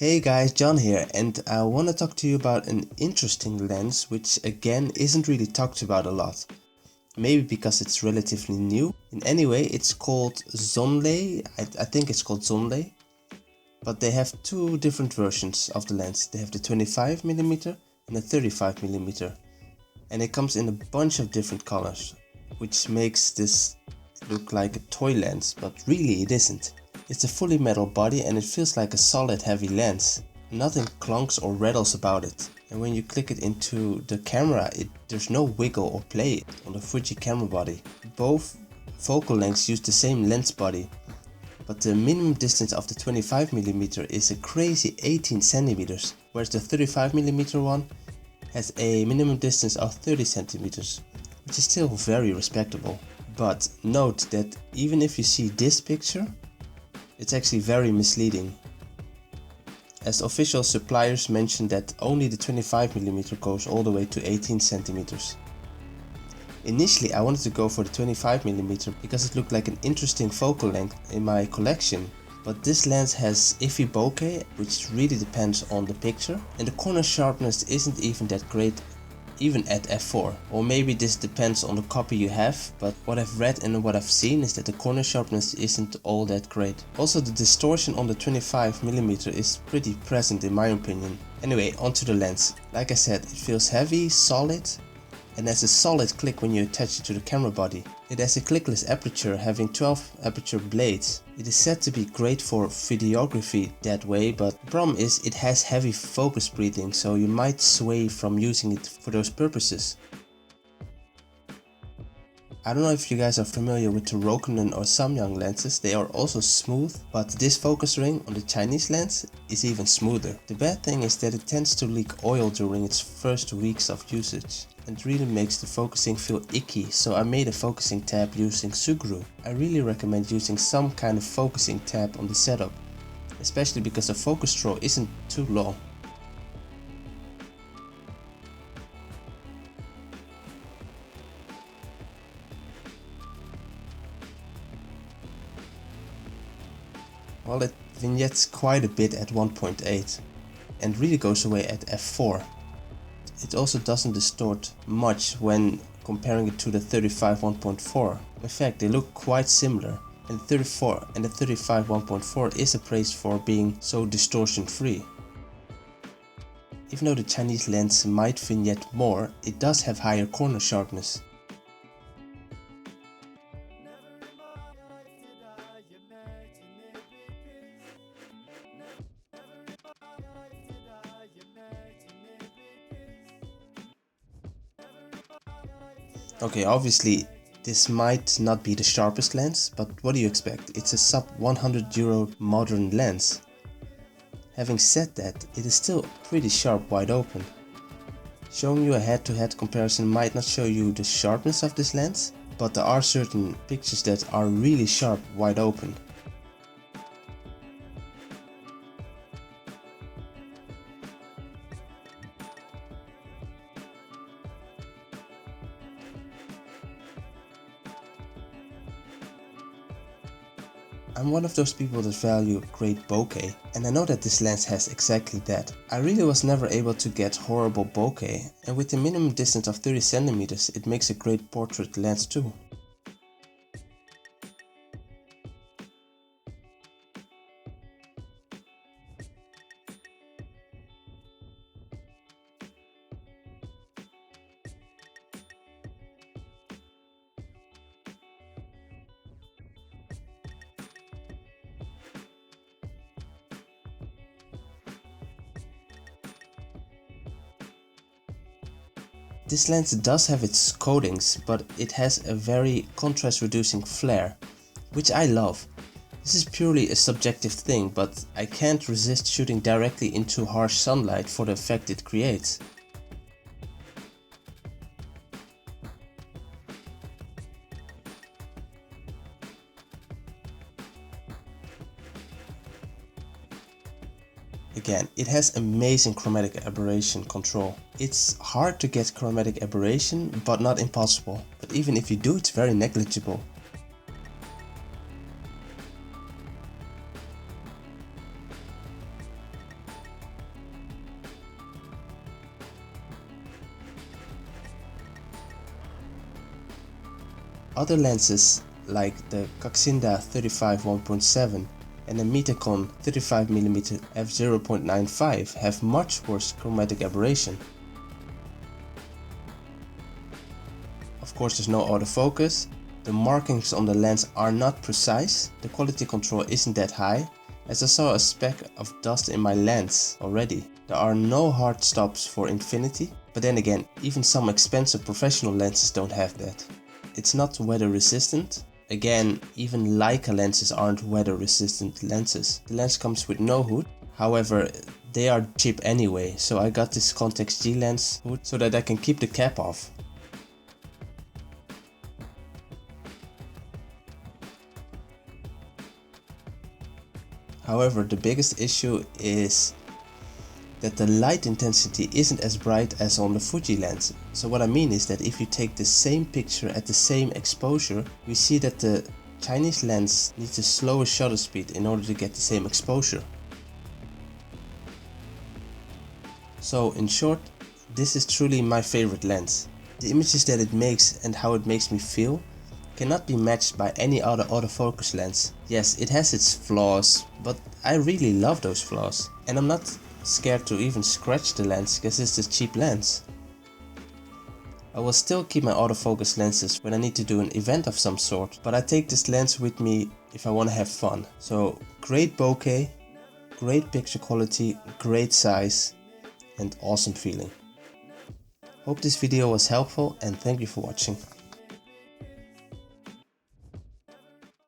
Hey guys, John here, and I want to talk to you about an interesting lens which again isn't really talked about a lot. Maybe because it's relatively new. In any way, it's called Zonlai. I think it's called Zonlai. But they have two different versions of the lens. They have the 25mm and the 35mm. And it comes in a bunch of different colors, which makes this look like a toy lens, but really it isn't. It's a fully metal body and it feels like a solid heavy lens. Nothing clunks or rattles about it. And when you click it into the camera, there's no wiggle or play on the Fuji camera body. Both focal lengths use the same lens body, but the minimum distance of the 25mm is a crazy 18 centimeters, whereas the 35mm one has a minimum distance of 30 centimeters, which is still very respectable. But note that even if you see this picture, it's actually very misleading, as official suppliers mention that only the 25mm goes all the way to 18 centimeters. Initially I wanted to go for the 25mm because it looked like an interesting focal length in my collection, but this lens has iffy bokeh, which really depends on the picture, and the corner sharpness isn't even that great even at f4, or maybe this depends on the copy you have, but what I've read and what I've seen is that the corner sharpness isn't all that great. Also, the distortion on the 25mm is pretty present in my opinion. Anyway, onto the lens. Like I said, it feels heavy, solid, and has a solid click when you attach it to the camera body. It has a clickless aperture having 12 aperture blades. It is said to be great for videography that way, but the problem is it has heavy focus breathing, so you might sway from using it for those purposes. I don't know if you guys are familiar with the Rokinon or Samyang lenses. They are also smooth, but this focus ring on the Chinese lens is even smoother. The bad thing is that it tends to leak oil during its first weeks of usage, and really makes the focusing feel icky, so I made a focusing tab using Sugru. I really recommend using some kind of focusing tab on the setup, especially because the focus draw isn't too long. Well, it vignettes quite a bit at 1.8 and really goes away at f4. It also doesn't distort much when comparing it to the 35 1.4. In fact, they look quite similar, and the 34 and the 35 1.4 is appraised for being so distortion free. Even though the Chinese lens might vignette more, it does have higher corner sharpness. Okay, obviously this might not be the sharpest lens, but what do you expect? It's a sub €100 modern lens. Having said that, it is still pretty sharp wide open. Showing you a head-to-head comparison might not show you the sharpness of this lens, but there are certain pictures that are really sharp wide open. I'm one of those people that value great bokeh, and I know that this lens has exactly that. I really was never able to get horrible bokeh, and with the minimum distance of 30 centimeters it makes a great portrait lens too. This lens does have its coatings, but it has a very contrast reducing flare, which I love. This is purely a subjective thing, but I can't resist shooting directly into harsh sunlight for the effect it creates. Again, it has amazing chromatic aberration control. It's hard to get chromatic aberration, but not impossible. But even if you do, it's very negligible. Other lenses like the Coxinda 35 1.7 and the Metacon 35mm f0.95 have much worse chromatic aberration. Of course, there's no autofocus, the markings on the lens are not precise, the quality control isn't that high, as I saw a speck of dust in my lens already. There are no hard stops for infinity, but then again, even some expensive professional lenses don't have that. It's not weather resistant. Again, even Leica lenses aren't weather resistant lenses. The lens comes with no hood, however they are cheap anyway, so I got this Contex G lens hood so that I can keep the cap off. However, the biggest issue is that the light intensity isn't as bright as on the Fuji lens. So what I mean is that if you take the same picture at the same exposure, we see that the Chinese lens needs a slower shutter speed in order to get the same exposure. So in short, this is truly my favorite lens. The images that it makes and how it makes me feel cannot be matched by any other autofocus lens. Yes, it has its flaws, but I really love those flaws. And I'm not scared to even scratch the lens because it's a cheap lens. I will still keep my autofocus lenses when I need to do an event of some sort, but I take this lens with me if I want to have fun. So great bokeh, great picture quality, great size and awesome feeling. Hope this video was helpful and thank you for watching.